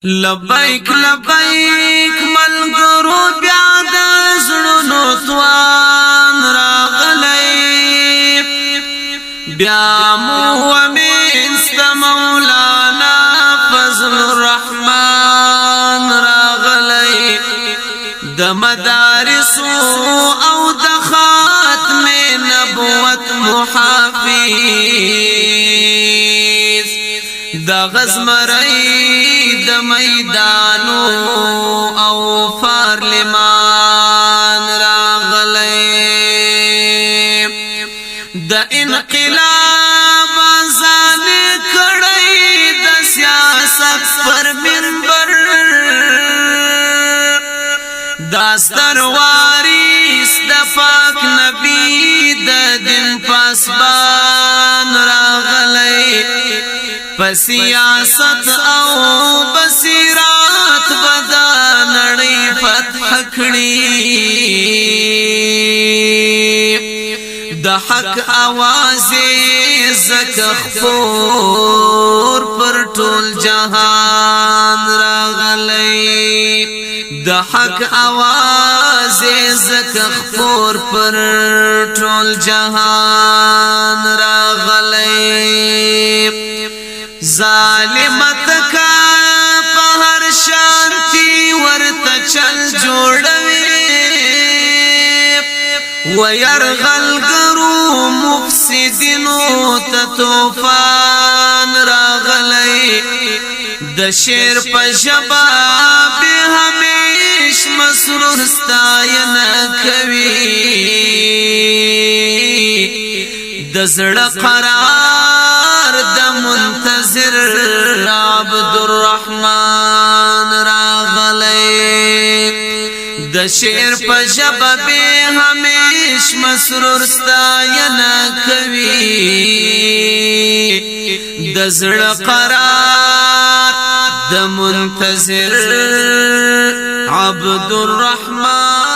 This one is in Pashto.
لبیک لبیک ملګرو بیا د زړونو توان راغلی بیا مو ومنست مولانا فضل الرحمن راغلی د مدارسو او د ختم نبوت محافظ د غزمرۍ د میدانو او پارلمان راغلی د انقلاب ځان کړی د سیاست پر منبر داستر وارث د پاک نبی د دین پاسبان راغلی سیاست او بصیرات بدا نړۍ فتح کړي د حق आवाज زکه خور پر ټول جهان راغلی د حق आवाज زکه خور پر ټول جهان راغلی ظالمت کا پہر شانتی ورت چل جوڑوی ویرغل گرو مفسدینو تطوفان راغلی د شیر پشبا بی ہمیش مسرور ستاین کوي د زړه قرار د منتظر عبد الرحمن راغلی د شیر په ژبه به همیش مسرور ستاینه کوي د زړه قرار د منتظر عبد الرحمن